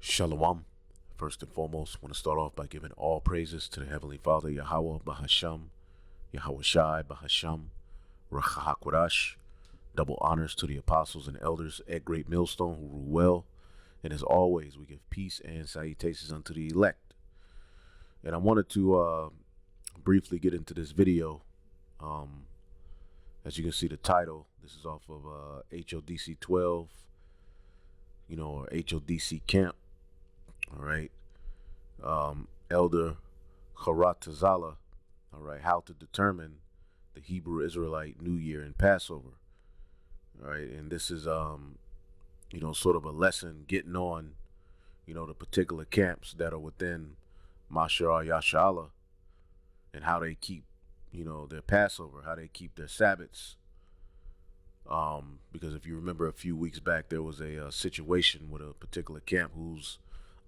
Shalom. First and foremost, I want to start off by giving all praises to the Heavenly Father, Yahweh Bahasham, Yahweh Shai Bahasham, Rachahakwadash. Double honors to the apostles and elders at Great Millstone who rule well. And as always, we give peace and salutations unto the elect. And I wanted to briefly get into this video. As you can see, the title, this is off of H.O.D.C 12, or H.O.D.C camp. All right. Elder Haratazala. All right. How to determine the Hebrew Israelite New Year and Passover. All right. And this is, sort of a lesson getting on, the particular camps that are within Mashar Yashala and how they keep, their Passover, how they keep their Sabbaths. Because if you remember a few weeks back, there was a situation with a particular camp who's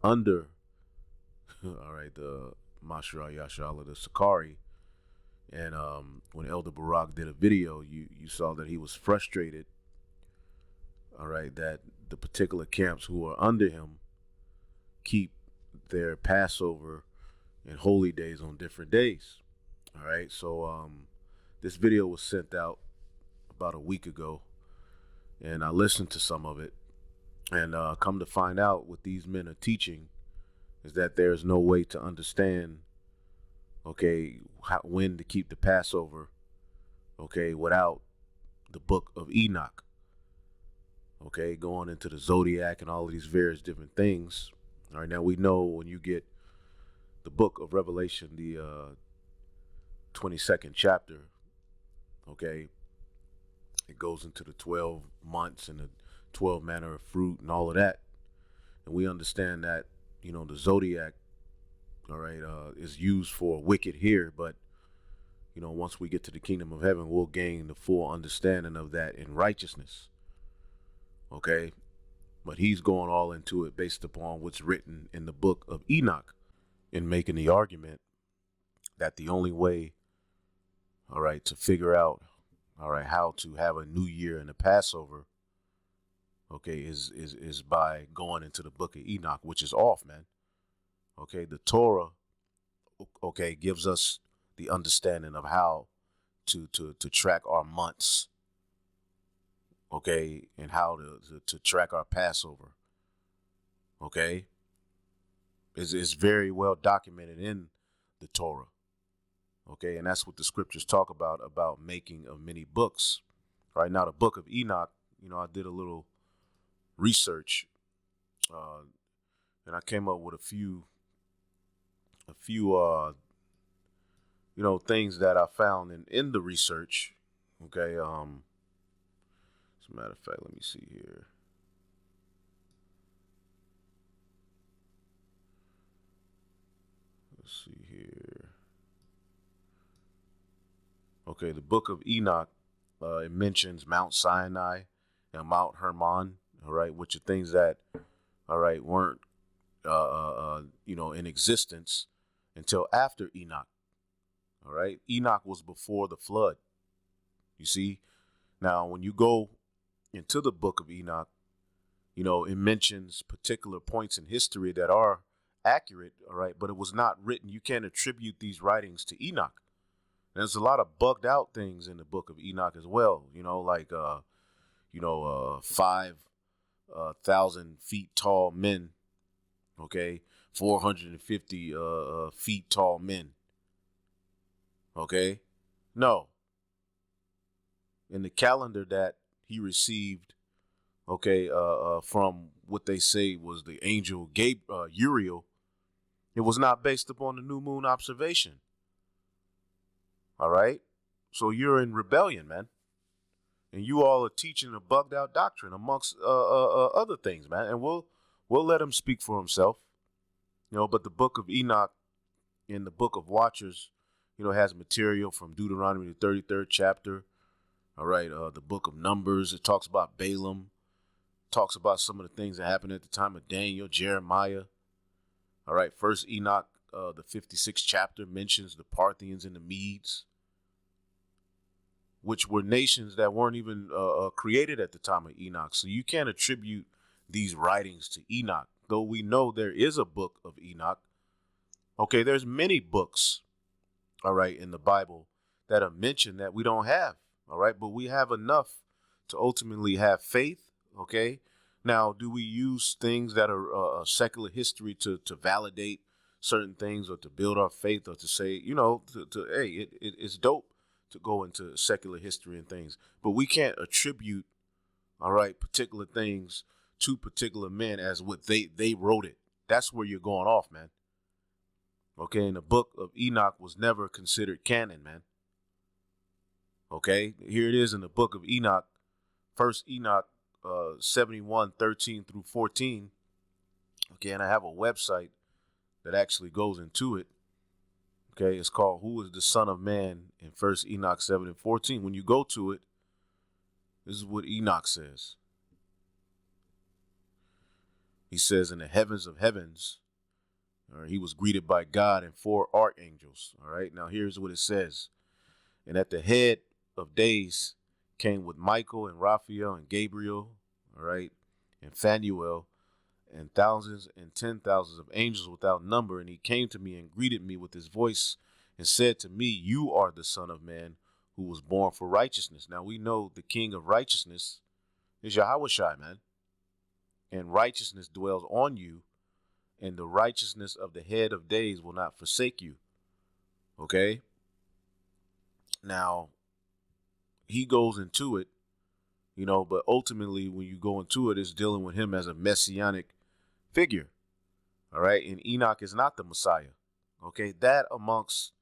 under, all right, the Mashra Yashala, the Sakari. And when Elder Barak did a video, you saw that he was frustrated, all right, that the particular camps who are under him keep their Passover and holy days on different days. All right, so this video was sent out about a week ago, and I listened to some of it, and come to find out what these men are teaching is that there's no way to understand, okay, when to keep the Passover, okay, without the book of Enoch, okay, going into the zodiac and all of these various different things. All right, now we know when you get the book of Revelation, the 22nd chapter, okay, it goes into the 12 months and the 12 manner of fruit and all of that. And we understand that, the zodiac, all right, is used for wicked here. But, once we get to the kingdom of heaven, we'll gain the full understanding of that in righteousness. Okay. But he's going all into it based upon what's written in the book of Enoch, in making the argument that the only way, all right, to figure out, all right, how to have a new year and a Passover, okay, is by going into the book of Enoch, which is off, man. Okay, the Torah, okay, gives us the understanding of how to track our months, okay, and how to track our Passover, okay. It's very well documented in the Torah, okay, and that's what the scriptures talk about making of many books. Right now, the book of Enoch, I did a little research, and I came up with a few things that I found in the research. Okay, as a matter of fact, let me see here. Let's see here. Okay, the book of Enoch, it mentions Mount Sinai and Mount Hermon, all right, which are things that, all right, weren't, in existence until after Enoch. All right. Enoch was before the flood. You see, now when you go into the book of Enoch, it mentions particular points in history that are accurate. All right. But it was not written. You can't attribute these writings to Enoch. There's a lot of bugged out things in the book of Enoch as well. 5,000 feet tall men. Okay. 450 feet tall men. Okay. No. In the calendar that he received, okay, from what they say was the angel Uriel, it was not based upon the new moon observation. All right. So you're in rebellion, man. And you all are teaching a bugged out doctrine amongst other things, man. And we'll let him speak for himself. But the book of Enoch and the book of Watchers, has material from Deuteronomy, the 33rd chapter. All right. The book of Numbers, it talks about Balaam, talks about some of the things that happened at the time of Daniel, Jeremiah. All right. First Enoch, the 56th chapter mentions the Parthians and the Medes, which were nations that weren't even created at the time of Enoch. So you can't attribute these writings to Enoch. though we know there is a book of Enoch, okay, there's many books, all right, in the Bible that are mentioned that we don't have, all right, but we have enough to ultimately have faith, okay? Now, do we use things that are secular history to validate certain things or to build our faith or to say, hey, it's dope to go into secular history and things, but we can't attribute, all right, particular things to particular men as what they wrote it. That's where you're going off, man. Okay, and the book of Enoch was never considered canon, man. Okay, here it is in the book of Enoch, First Enoch 71:13 through 14. Okay, and I have a website that actually goes into it. Okay, it's called Who is the Son of Man in First Enoch 7:14. When you go to it, this is what Enoch says. He says, in the heavens of heavens, he was greeted by God and 4 archangels. All right, now here's what it says. And at the head of days came with Michael and Raphael and Gabriel, all right, and Phanuel, and thousands and 10,000s of angels without number. And he came to me and greeted me with his voice and said to me, you are the Son of Man who was born for righteousness. Now we know the King of righteousness is Yahushua, man. And righteousness dwells on you, and the righteousness of the head of days will not forsake you. Okay? Now, he goes into it, but ultimately when you go into it, it's dealing with him as a messianic figure. All right? And Enoch is not the Messiah. Okay? That, amongst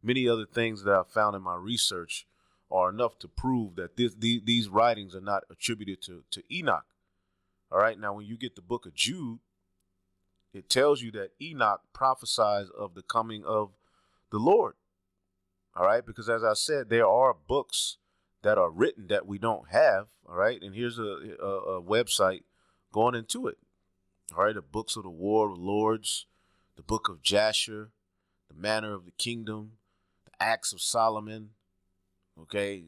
many other things that I've found in my research, are enough to prove that these writings are not attributed to Enoch. All right? Now, when you get the book of Jude, it tells you that Enoch prophesies of the coming of the Lord. All right, because as I said, there are books that are written that we don't have. All right, and here's a website going into it. All right, the books of the War of Lords, the book of Jasher, the manner of the kingdom, the Acts of Solomon. Okay,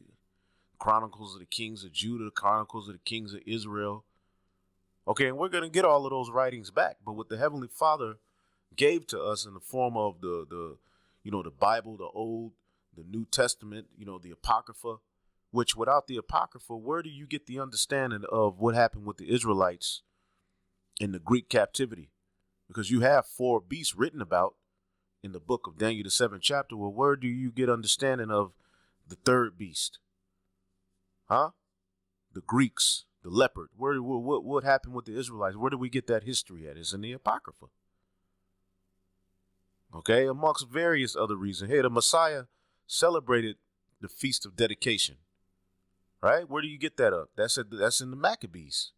Chronicles of the Kings of Judah, Chronicles of the Kings of Israel. Okay, and we're going to get all of those writings back. But what the Heavenly Father gave to us in the form of the Bible, the Old, the New Testament, the Apocrypha, which without the Apocrypha, where do you get the understanding of what happened with the Israelites in the Greek captivity? Because you have 4 beasts written about in the book of Daniel, the 7th chapter. Well, where do you get understanding of the 3rd beast? Huh? The Greeks. The leopard. What happened with the Israelites? Where do we get that history at? It's in the Apocrypha. Okay, amongst various other reasons. Hey, the Messiah celebrated the Feast of Dedication. Right? Where do you get that up? That's in the Maccabees.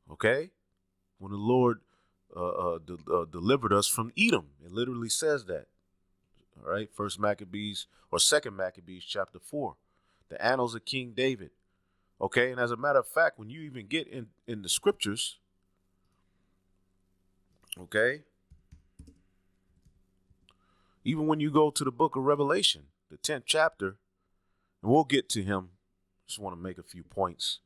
Okay? When the Lord delivered us from Edom. It literally says that. All right? First Maccabees or Second Maccabees chapter 4. The Annals of King David. Okay, and as a matter of fact, when you even get in the scriptures, okay, even when you go to the book of Revelation, the 10th chapter, and we'll get to him, just want to make a few points.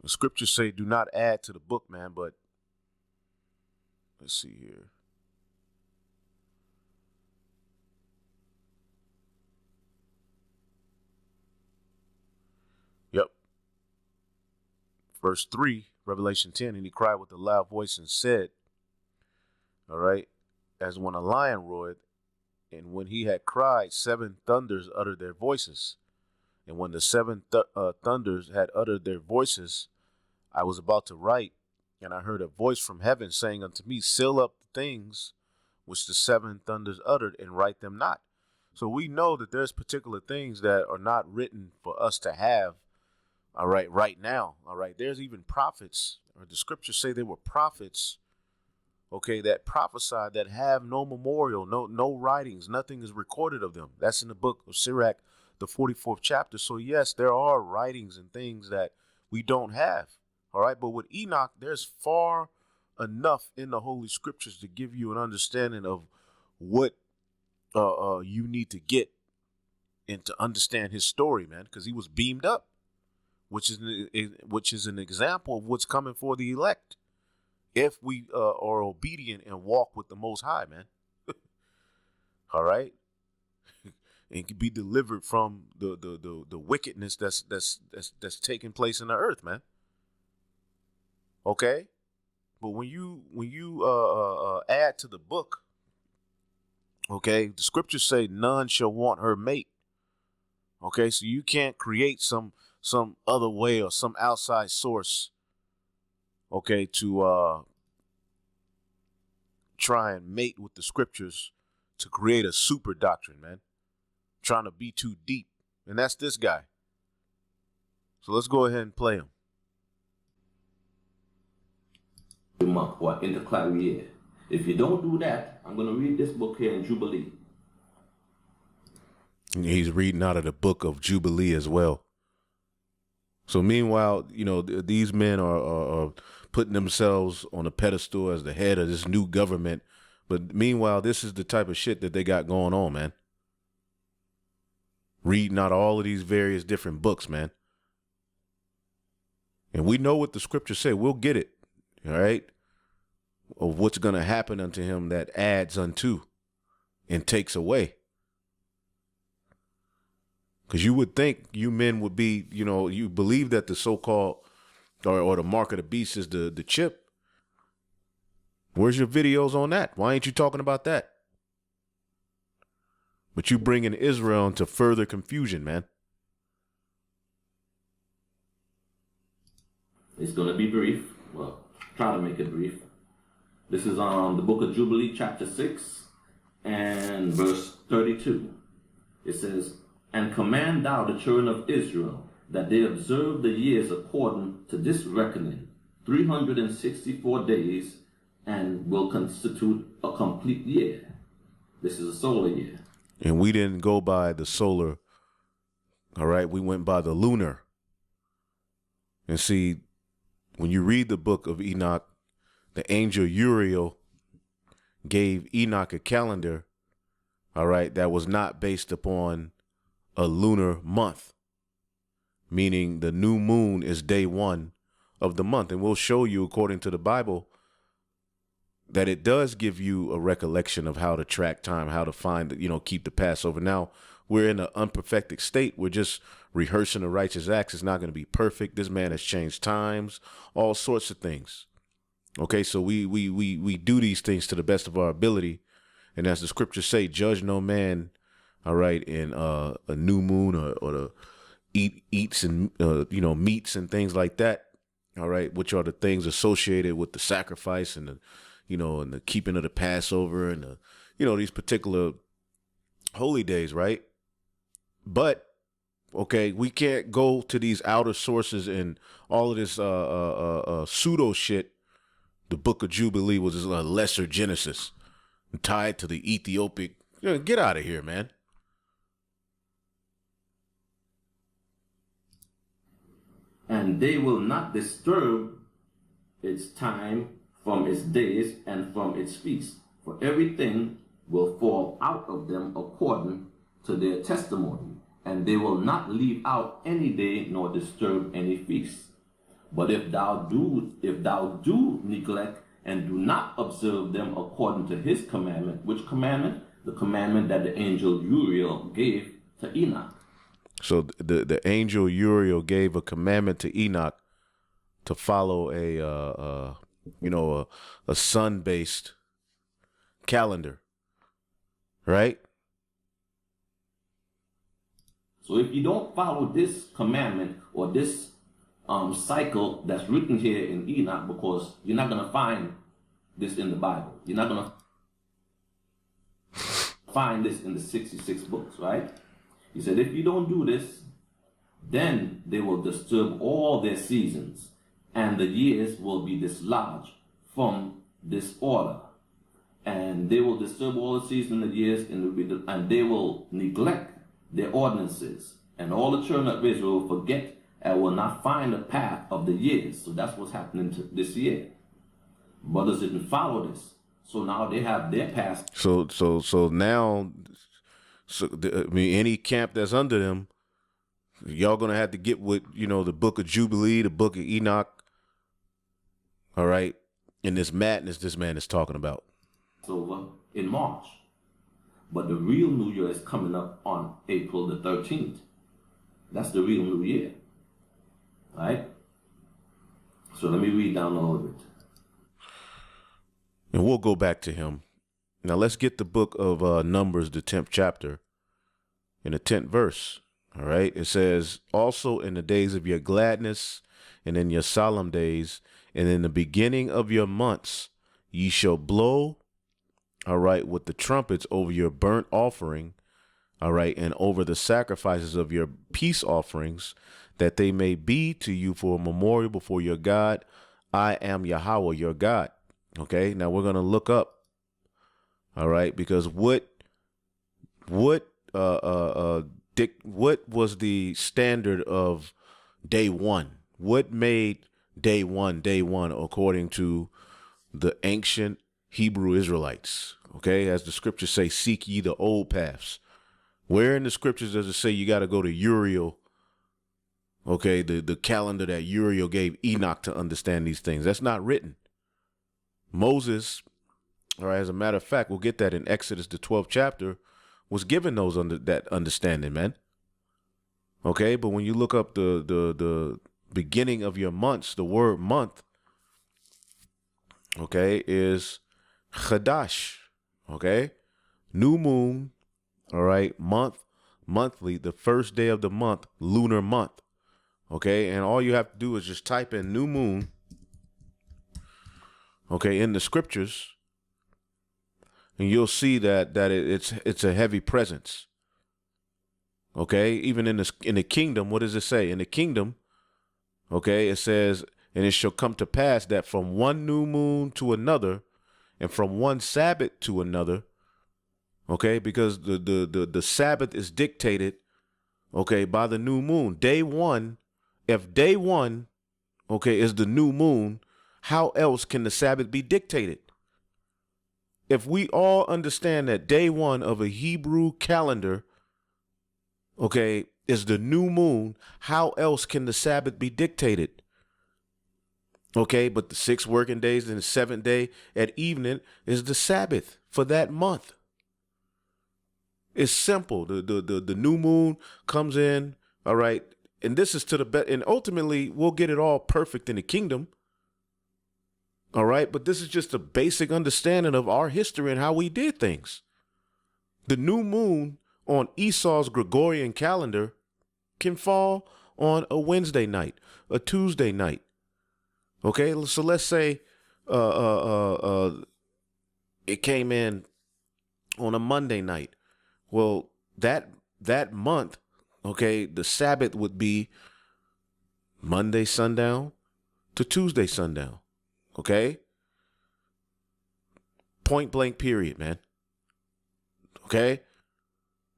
The scriptures say do not add to the book, man, but let's see here. Yep. Verse 3, Revelation 10, and he cried with a loud voice and said, all right, as when a lion roared, and when he had cried, 7 thunders uttered their voices. And when the 7 thunders had uttered their voices, I was about to write, and I heard a voice from heaven saying unto me, seal up the things which the 7 thunders uttered, and write them not. So we know that there's particular things that are not written for us to have, all right now. All right, there's even prophets, or the scriptures say there were prophets, okay, that prophesied that have no memorial, no writings, nothing is recorded of them. That's in the book of Sirach, the 44th chapter. So yes, there are writings and things that we don't have. All right, but with Enoch, there's far enough in the Holy Scriptures to give you an understanding of what you need to get and to understand his story, man, because he was beamed up. which is an example of what's coming for the elect if we are obedient and walk with the Most High, man. All right, and can be delivered from the wickedness that's taking place in the earth, man. Okay, but when you add to the book, okay, the scriptures say none shall want her mate. Okay, so you can't create some other way or some outside source, okay, to try and mate with the scriptures to create a super doctrine, man. Trying to be too deep. And that's this guy. So let's go ahead and play him. Month or intercalary year. If you don't do that, I'm going to read this book here in Jubilee. He's reading out of the book of Jubilee as well. So meanwhile, you know, these men are putting themselves on a pedestal as the head of this new government. But meanwhile, this is the type of shit that they got going on, man. Reading out all of these various different books, man. And we know what the scriptures say. We'll get it, all right, of what's going to happen unto him that adds unto and takes away. Because you would think you men would be, you know, you believe that the so-called or the mark of the beast is the chip. Where's your videos on that? Why ain't you talking about that? But you bringing Israel into further confusion, man. It's going to be brief. Well, try to make it brief. This is the book of Jubilee, chapter 6 and verse 32. It says, "And command thou the children of Israel that they observe the years according to this reckoning, 364 days, and will constitute a complete year." This is a solar year. And we didn't go by the solar, all right? We went by the lunar. And see, when you read the book of Enoch, the angel Uriel gave Enoch a calendar, all right, that was not based upon a lunar month, meaning the new moon is day one of the month. And we'll show you, according to the Bible, that it does give you a recollection of how to track time, how to find, you know, keep the Passover. Now, we're in an unperfected state. We're just rehearsing the righteous acts. It's not going to be perfect. This man has changed times, all sorts of things. Okay, so we do these things to the best of our ability. And as the scriptures say, judge no man, all right, in a new moon or the eats and, you know, meats and things like that, all right, which are the things associated with the sacrifice and the, you know, and the keeping of the Passover and the, you know, these particular holy days, right? But, okay, we can't go to these outer sources and all of this pseudo shit. The book of Jubilee was a lesser Genesis tied to the Ethiopic. You know, get out of here, man. "And they will not disturb its time from its days and from its feasts, for everything will fall out of them according to their testimony, and they will not leave out any day nor disturb any feast. But if thou do neglect and do not observe them according to his commandment," which commandment? The commandment that the angel Uriel gave to Enoch. So the angel Uriel gave a commandment to Enoch to follow a sun-based calendar, right? So if you don't follow this commandment or this cycle that's written here in Enoch, because you're not going to find this in the Bible. You're not going to find this in the 66 books, right? He said, if you don't do this, then they will disturb all their seasons, and the years will be dislodged from this order. And they will disturb all the seasons and the years, and they will neglect their ordinances. And all the children of Israel will forget and will not find the path of the years. So that's what's happening to this year. Brothers didn't follow this. So now they have their past. So now, I mean, any camp that's under them, Y'all gonna have to get with, the book of Jubilee, the book of Enoch. All right. In this madness this man is talking about. Passover in March. But the real New Year is coming up on April the 13th. That's the real New Year. Right? So let me read down all of it. And we'll go back to him. Now let's get the book of Numbers, the 10th chapter, in the 10th verse. All right. It says, also in the days of your gladness and in your solemn days and in the beginning of your months, ye shall blow, all right, with the trumpets over your burnt offering, all right, and over the sacrifices of your peace offerings, that they may be to you for a memorial before your God. I am Yahweh, your God. Okay. Now we're going to look up. All right. Because what was the standard of day one? What made day one, according to the ancient Hebrew Israelites? Okay. As the scriptures say, seek ye the old paths. Where in the scriptures does it say you got to go to Uriel? Okay. The calendar that Uriel gave Enoch to understand these things. That's not written. Moses, all right, as a matter of fact, we'll get that in Exodus, the 12th chapter, was given those that understanding, man. Okay, but when you look up the beginning of your months, the word month, okay, is H.O.D.C. Okay, new moon, all right, monthly, the first day of the month, lunar month. Okay, and all you have to do is just type in new moon, okay, in the scriptures, and you'll see that it's a heavy presence. Okay, even in the kingdom, what does it say? In the kingdom, okay, it says, and it shall come to pass that from one new moon to another, and from one Sabbath to another, okay, because the Sabbath is dictated, okay, by the new moon. Day one, if day one, okay, is the new moon, how else can the Sabbath be dictated? If we all understand that day one of a Hebrew calendar, okay, is the new moon, how else can the Sabbath be dictated? Okay, but the 6 working days and the 7th day at evening is the Sabbath for that month. It's simple. The new moon comes in, all right, and this is to the best, and ultimately we'll get it all perfect in the kingdom. All right, but this is just a basic understanding of our history and how we did things. The new moon on Esau's Gregorian calendar can fall on a Wednesday night, a Tuesday night. Okay, so let's say it came in on a Monday night. Well, that month, okay, the Sabbath would be Monday sundown to Tuesday sundown. Okay, point blank period, man. Okay.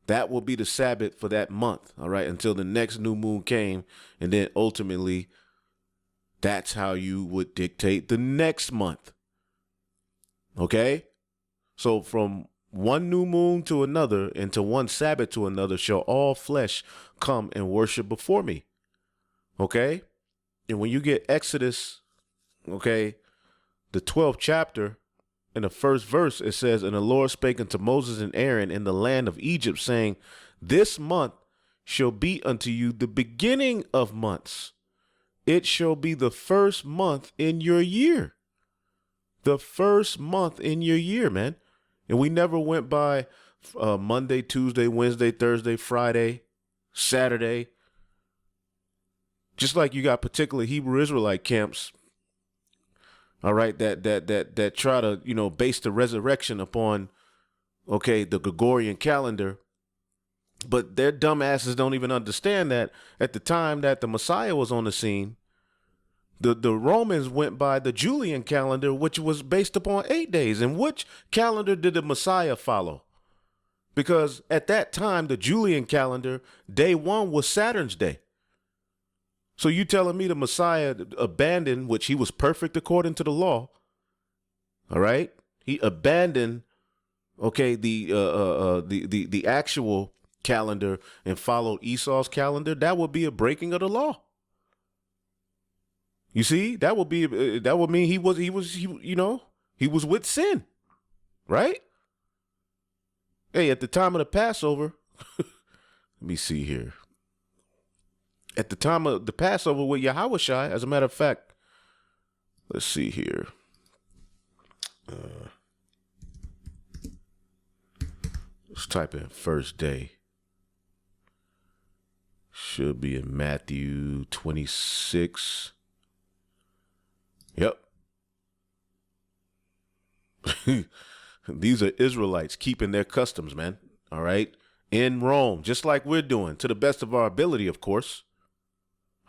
That will be the Sabbath for that month, all right, until the next new moon came. And then ultimately, that's how you would dictate the next month. Okay? So from one new moon to another and to one Sabbath to another shall all flesh come and worship before me. Okay? And when you get Exodus, okay, the 12th chapter, in the first verse, it says, and the Lord spake unto Moses and Aaron in the land of Egypt, saying, this month shall be unto you the beginning of months. It shall be the first month in your year. The first month in your year, man. And we never went by Monday, Tuesday, Wednesday, Thursday, Friday, Saturday. Just like you got particular Hebrew Israelite camps, all right, that try to, base the resurrection upon, okay, the Gregorian calendar. But their dumbasses don't even understand that at the time that the Messiah was on the scene, the Romans went by the Julian calendar, which was based upon 8 days. And which calendar did the Messiah follow? Because at that time, the Julian calendar, day one was Saturn's day. So you telling me the Messiah abandoned, which he was perfect according to the law, all right? He abandoned, okay, the actual calendar and followed Esau's calendar, that would be a breaking of the law. You see, that would mean he was with sin, right? Hey, at the time of the Passover, let me see here. At the time of the Passover with Yahushua, as a matter of fact, let's see here. Let's type in first day. Should be in Matthew 26. Yep. These are Israelites keeping their customs, man. All right. In Rome, just like we're doing, to the best of our ability, of course.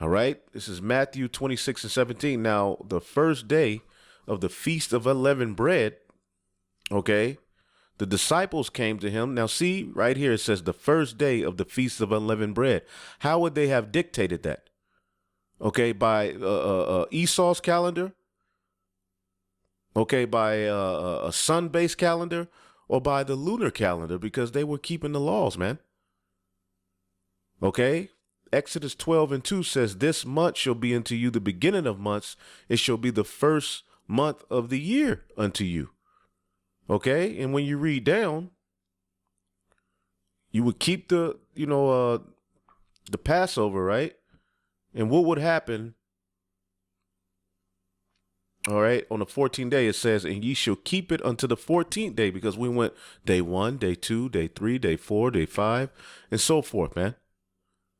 All right. This is Matthew 26 and 17. Now, the first day of the Feast of Unleavened Bread, okay, the disciples came to him. Now, see, right here, it says the first day of the Feast of Unleavened Bread. How would they have dictated that? Okay, by Esau's calendar? Okay, by a sun-based calendar? Or by the lunar calendar? Because they were keeping the laws, man. Okay? Exodus 12 and 2 says, this month shall be unto you the beginning of months. It shall be the first month of the year unto you. Okay? And when you read down, you would keep the Passover, right? And what would happen? All right. On the 14th day, it says, and ye shall keep it unto the 14th day, because we went day 1, day 2, day 3, day 4, day 5, and so forth, man.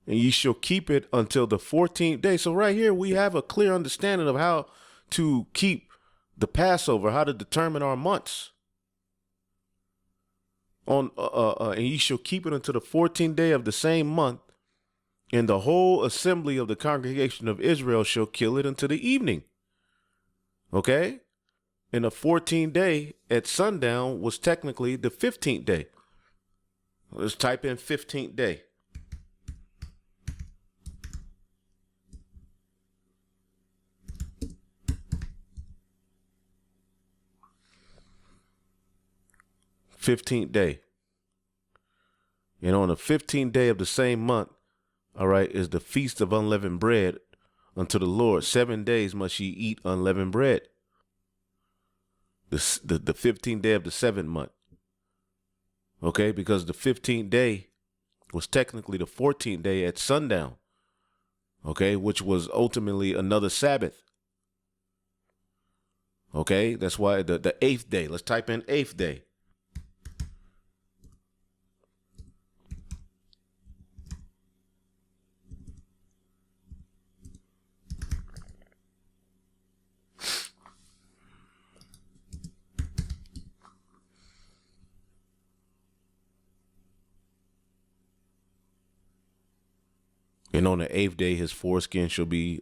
And ye shall keep it until the 14th day. So right here, we have a clear understanding of how to keep the Passover, how to determine our months. And ye shall keep it until the 14th day of the same month, and the whole assembly of the congregation of Israel shall kill it until the evening. Okay? And the 14th day at sundown was technically the 15th day. Let's type in 15th day. '15th day. And on the 15th day of the same month, all right, is the Feast of Unleavened Bread unto the Lord. 7 days must ye eat unleavened bread. The 15th day of the 7th month. Okay, because the 15th day was technically the 14th day at sundown. Okay, which was ultimately another Sabbath. Okay, that's why the 8th day. Let's type in 8th day. And on the 8th day, his foreskin shall be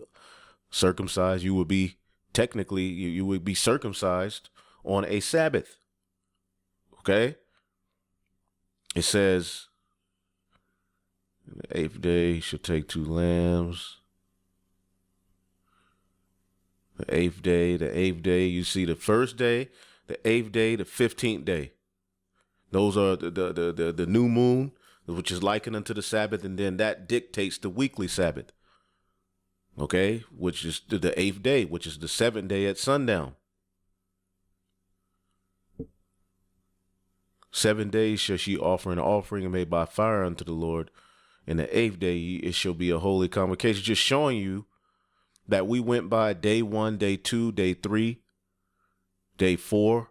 circumcised. You would be technically, you would be circumcised on a Sabbath. Okay. It says, the 8th day he shall take 2 lambs. The 8th day, you see the first day, the 8th day, the 15th day. Those are the new moon, which is likened unto the Sabbath, and then that dictates the weekly Sabbath. Okay, which is the 8th day, which is the 7th day at sundown. 7 days shall she offer an offering made by fire unto the Lord. And the 8th day it shall be a holy convocation. Just showing you that we went by day 1, day 2, day 3, day 4,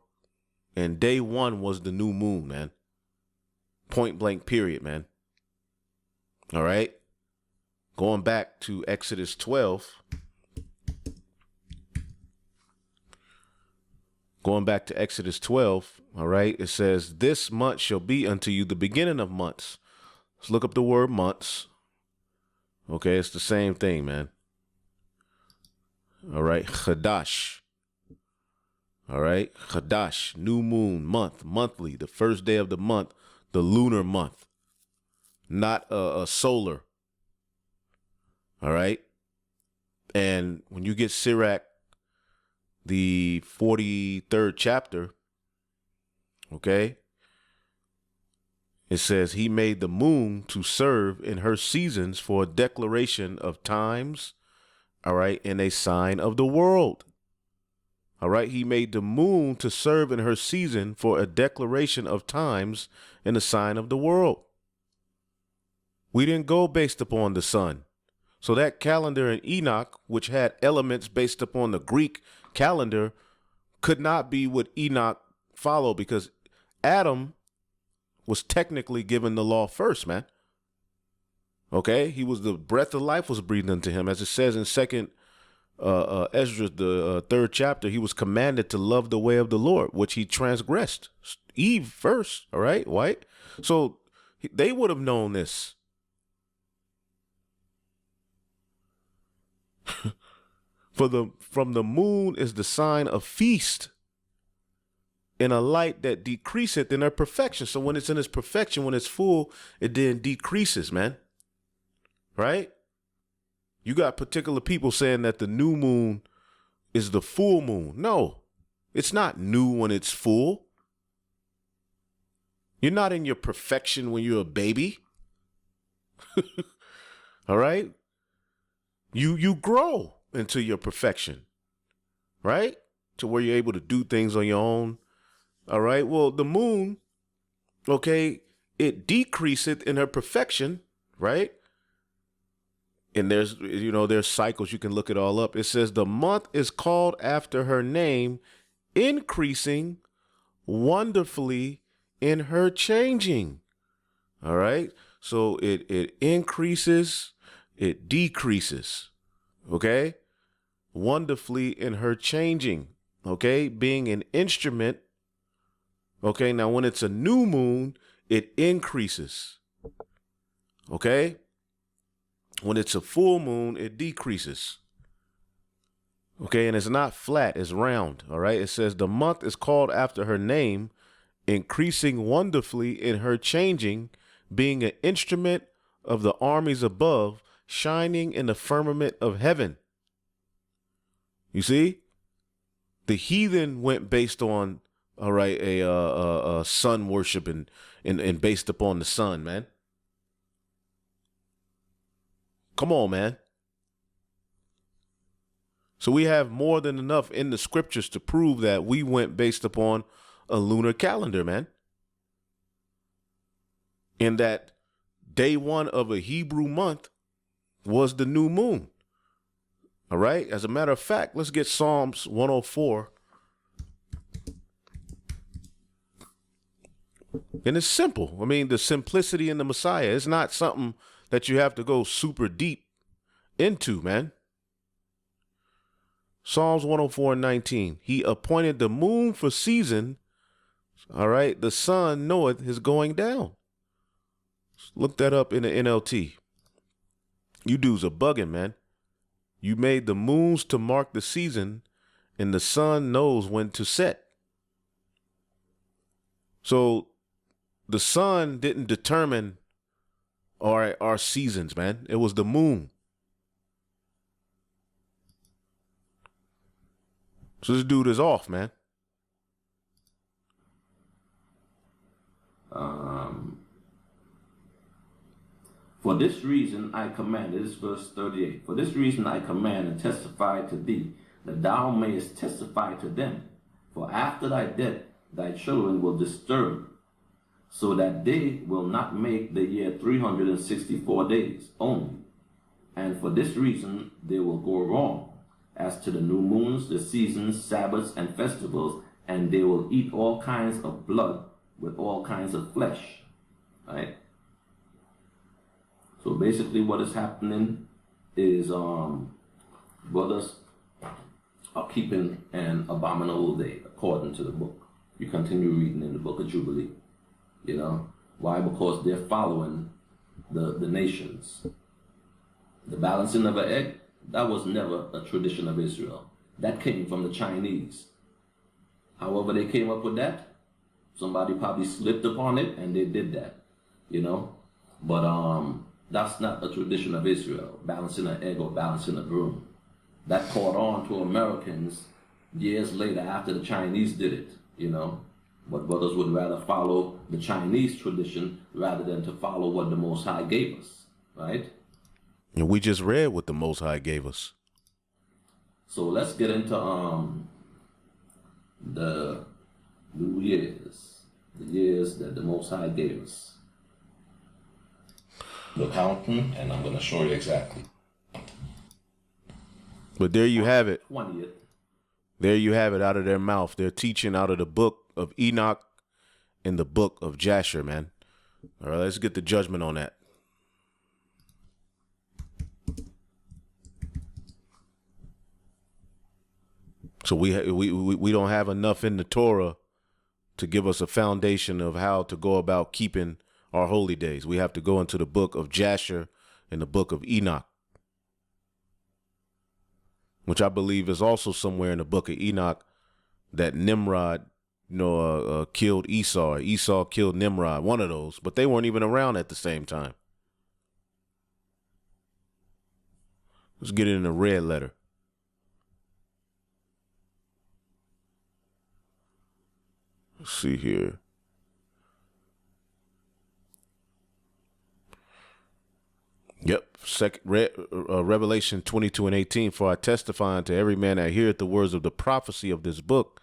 and day 1 was the new moon, man. Point blank period, man. All right. Going back to Exodus 12. Going back to Exodus 12, all right, it says, this month shall be unto you the beginning of months. Let's look up the word months. Okay, it's the same thing, man. All right, H.O.D.C. All right, H.O.D.C, new moon, month, monthly, the first day of the month, the lunar month, not a solar. All right, and when you get Sirach, the 43rd chapter, okay, It says he made the moon to serve in her seasons for a declaration of times, all right, and a sign of the world. All right, he made the moon to serve in her season for a declaration of times and a sign of the world. We didn't go based upon the sun. So that calendar in Enoch, which had elements based upon the Greek calendar, could not be what Enoch followed, because Adam was technically given the law first, man. Okay, he was, the breath of life was breathed into him, as it says in Second Ezra, the third chapter. He was commanded to love the way of the Lord, which he transgressed. Eve first, all right, white. So they would have known this. From the moon is the sign of feast, in a light that decreaseth in her perfection. So when it's in its perfection, when it's full, it then decreases, man. Right? You got particular people saying that the new moon is the full moon. No, it's not new when it's full. You're not in your perfection when you're a baby. All right? You grow into your perfection, right? To where you're able to do things on your own. All right. Well, the moon, okay, it decreaseth in her perfection, right? And there's cycles. You can look it all up. It says the month is called after her name, increasing wonderfully in her changing. All right. So it increases, it decreases. Okay. Wonderfully in her changing. Okay. Being an instrument. Okay. Now, when it's a new moon, it increases. Okay. When it's a full moon, it decreases. Okay. And it's not flat, it's round. All right. It says the month is called after her name, increasing wonderfully in her changing, being an instrument of the armies above, shining in the firmament of heaven. You see, the heathen went based on, all right, a sun worship and based upon the sun, man. Come on, man. So we have more than enough in the scriptures to prove that we went based upon a lunar calendar, man. And that day one of a Hebrew month was the new moon. All right. As a matter of fact, let's get Psalms 104. And it's simple. I mean, the simplicity in the Messiah is not something that you have to go super deep into, man. Psalms 104:19. He appointed the moon for season. All right. The sun knoweth his going down. Look that up in the NLT. You dudes are bugging, man. You made the moons to mark the season, and the sun knows when to set. So the sun didn't determine our seasons, man. It was the moon. So this dude is off, man. For this reason I command, this is verse 38. For this reason I command and testify to thee, that thou mayest testify to them. For after thy death thy children will disturb, so that they will not make the year 364 days only. And for this reason they will go wrong as to the new moons, the seasons, Sabbaths, and festivals, and they will eat all kinds of blood with all kinds of flesh. Right? So basically what is happening is brothers are keeping an abominable day according to the book. You continue reading in the book of Jubilee. You know, why? Because they're following the nations. The balancing of an egg, that was never a tradition of Israel. That came from the Chinese. However they came up with that, somebody probably slipped upon it and they did that, you know. But that's not a tradition of Israel, balancing an egg or balancing a broom. That caught on to Americans years later after the Chinese did it, you know. But brothers would rather follow the Chinese tradition rather than to follow what the Most High gave us, right? And we just read what the Most High gave us. So let's get into the new years, the years that the Most High gave us. The counting, and I'm going to show you exactly. But there you have it. 20th. There you have it out of their mouth. They're teaching out of the book of Enoch and the book of Jasher, man. All right, let's get the judgment on that. So we don't have enough in the Torah to give us a foundation of how to go about keeping our holy days. We have to go into the book of Jasher and the book of Enoch, which I believe is also somewhere in the book of Enoch that Nimrod, killed Esau. Esau killed Nimrod, one of those, but they weren't even around at the same time. Let's get it in the red letter. Let's see here. Yep. Revelation 22:18. For I testify unto every man that heareth the words of the prophecy of this book,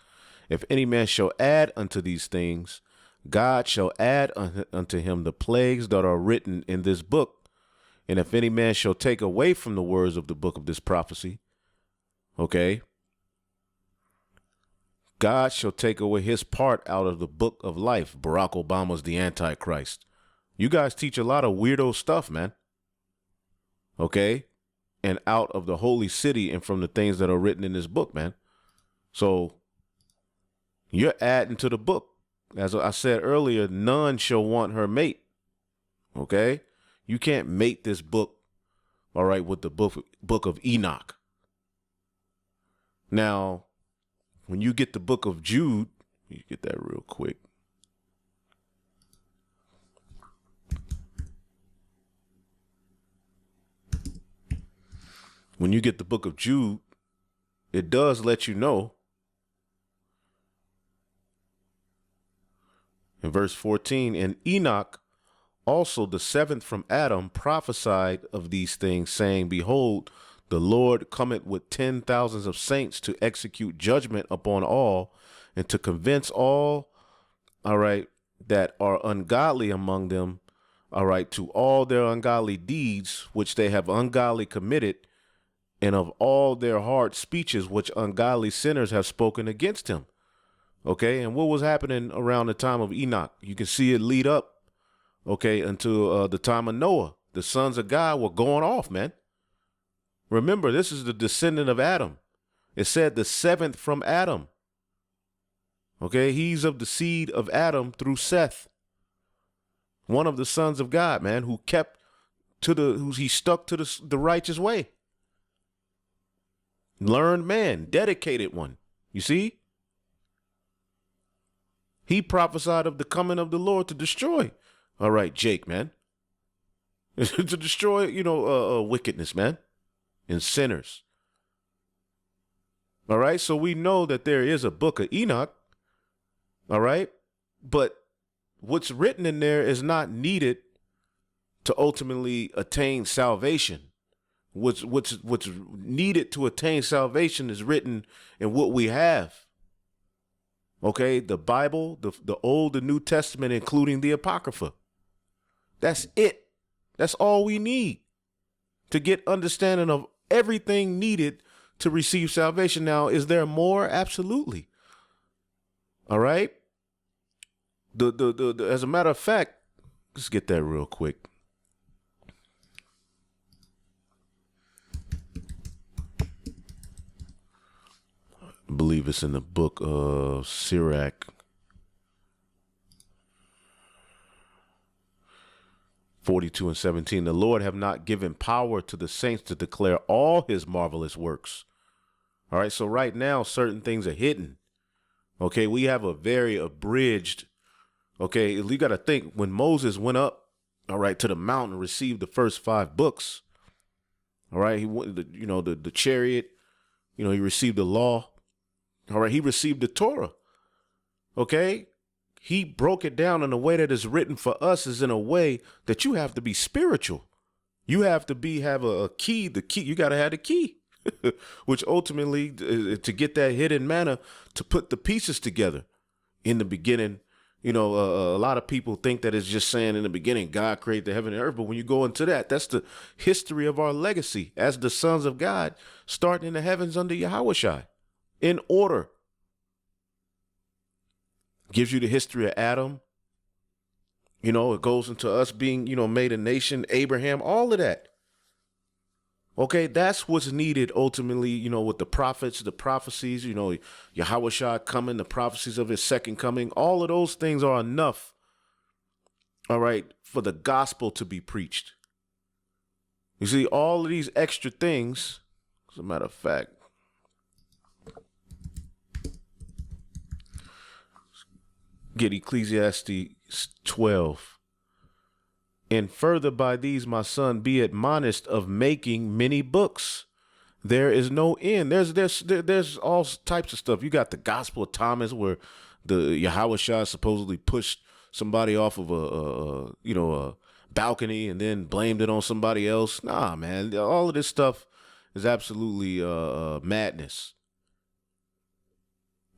if any man shall add unto these things, God shall add unto him the plagues that are written in this book. And if any man shall take away from the words of the book of this prophecy, okay, God shall take away his part out of the book of life. Barack Obama's the Antichrist. You guys teach a lot of weirdo stuff, man. Okay? And out of the holy city and from the things that are written in this book, man. So you're adding to the book. As I said earlier, none shall want her mate. Okay? You can't mate this book, all right, with the book of Enoch. Now, when you get the book of Jude, you get that real quick. When you get the book of Jude, it does let you know in verse 14, and Enoch, also the seventh from Adam, prophesied of these things, saying, behold, the Lord cometh with 10,000s of saints to execute judgment upon all and to convince all, all right, that are ungodly among them, all right, to all their ungodly deeds, which they have ungodly committed, and of all their hard speeches, which ungodly sinners have spoken against him. Okay. And what was happening around the time of Enoch? You can see it lead up, okay, until the time of Noah. The sons of God were going off, man. Remember, this is the descendant of Adam. It said the seventh from Adam. Okay, he's of the seed of Adam through Seth. One of the sons of God, man, who he stuck to the righteous way. Learned man, dedicated one. You see? He prophesied of the coming of the Lord to destroy. All right, Jake, man. To destroy, wickedness, man. And sinners. All right. So we know that there is a book of Enoch. All right. But what's written in there is not needed to ultimately attain salvation. What's needed to attain salvation is written in what we have. Okay. The Bible, the Old, the New Testament, including the Apocrypha. That's it. That's all we need to get understanding of everything needed to receive salvation. Now, is there more? Absolutely. All right. As a matter of fact, let's get that real quick. I believe it's in the book of Sirach. 42:17, the Lord have not given power to the saints to declare all his marvelous works. All right. So right now, certain things are hidden. Okay. We have a very abridged. Okay. You got to think when Moses went up, all right, to the mountain and received the first 5 books. All right. He went, the chariot, he received the law. All right. He received the Torah. Okay. he broke it down in a way that is written for us is in a way that you have to be spiritual. You have to have a key. The key, you got to have the key, which ultimately to get that hidden manna, to put the pieces together. In the beginning, a lot of people think that it's just saying in the beginning, God created the heaven and earth. But when you go into that, that's the history of our legacy as the sons of God, starting in the heavens under Yahweh in order. Gives you the history of Adam. It goes into us being, made a nation, Abraham, all of that. Okay, that's what's needed ultimately, with the prophets, the prophecies, Yahweh coming, the prophecies of his second coming. All of those things are enough, all right, for the gospel to be preached. You see, all of these extra things, as a matter of fact, get Ecclesiastes 12. And further by these, my son, be admonished of making many books. There is no end. There's all types of stuff. You got the Gospel of Thomas, where the Yahweh Shah supposedly pushed somebody off of a balcony and then blamed it on somebody else. Nah, man, all of this stuff is absolutely madness.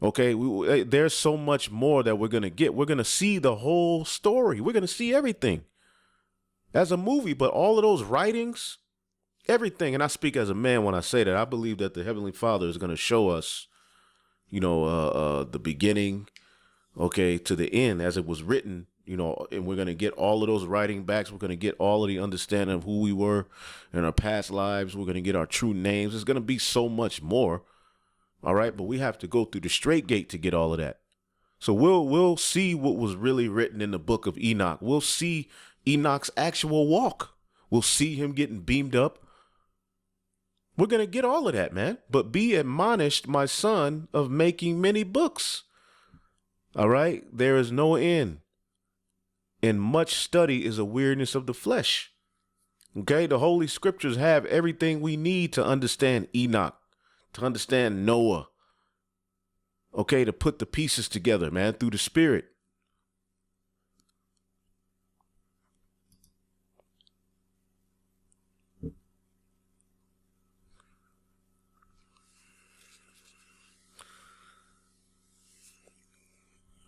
Okay, there's so much more that we're gonna get. We're gonna see the whole story. We're gonna see everything. As a movie, but all of those writings, everything, and I speak as a man when I say that, I believe that the Heavenly Father is going to show us, the beginning, okay, to the end as it was written, and we're going to get all of those writing backs. We're going to get all of the understanding of who we were in our past lives. We're going to get our true names. There's going to be so much more, all right, but we have to go through the straight gate to get all of that. So we'll see what was really written in the book of Enoch. We'll see Enoch's actual walk. We'll see him getting beamed up. We're going to get all of that, man. But be admonished, my son, of making many books. All right? There is no end. And much study is a weariness of the flesh. Okay? The Holy Scriptures have everything we need to understand Enoch, to understand Noah. Okay? To put the pieces together, man, through the Spirit.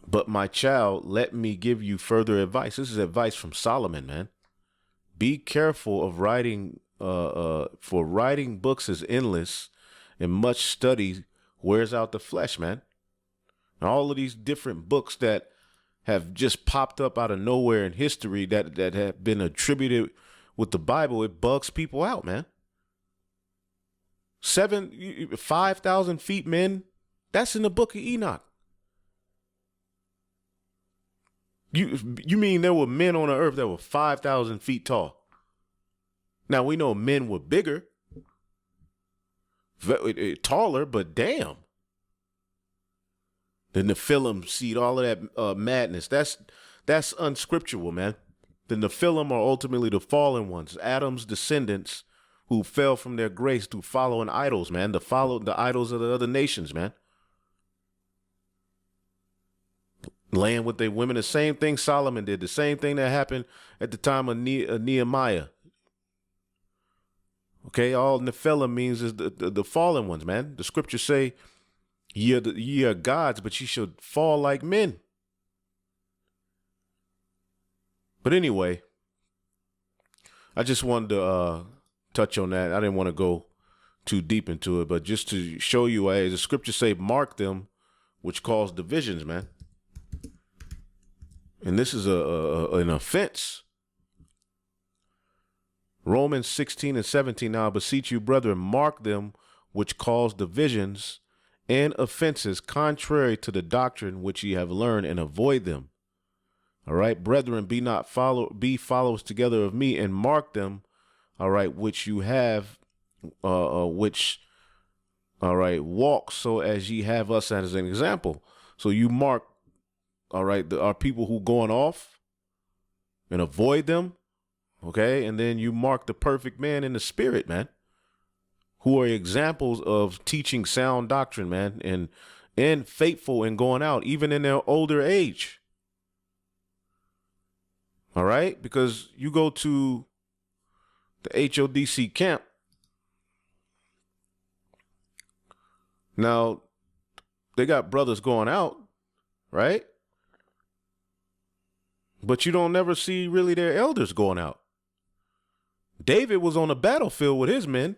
But my child, let me give you further advice. This is advice from Solomon, man. Be careful of writing, for writing books is endless, and much study wears out the flesh, man. And all of these different books that have just popped up out of nowhere in history that have been attributed with the Bible, it bugs people out, man. 5,000 feet men, that's in the book of Enoch. You mean there were men on the earth that were 5,000 feet tall? Now, we know men were bigger, taller, but damn. The Nephilim seed, all of that madness. That's unscriptural, man. The Nephilim are ultimately the fallen ones, Adam's descendants who fell from their grace through following idols, man, to follow the idols of the other nations, man. Laying with their women, the same thing Solomon did, the same thing that happened at the time of Nehemiah. Okay, all Nephilim means is the fallen ones, man. The scriptures say, ye are gods, but ye should fall like men. But anyway, I just wanted to touch on that. I didn't want to go too deep into it, but just to show you, as the scriptures say, mark them, which cause divisions, man. And this is an offense. Romans 16:17. Now I beseech you, brethren, mark them which cause divisions and offenses contrary to the doctrine which ye have learned, and avoid them. All right, brethren, be followers together of me, and mark them, all right, which you have, which, all right, walk so as ye have us as an example. So you mark, all right, our people who going off, and avoid them. Okay. And then you mark the perfect man in the spirit, man, who are examples of teaching sound doctrine, man, and faithful in going out, even in their older age. All right? Because you go to the H.O.D.C camp. Now, they got brothers going out, right? But you don't never see really their elders going out. David was on the battlefield with his men.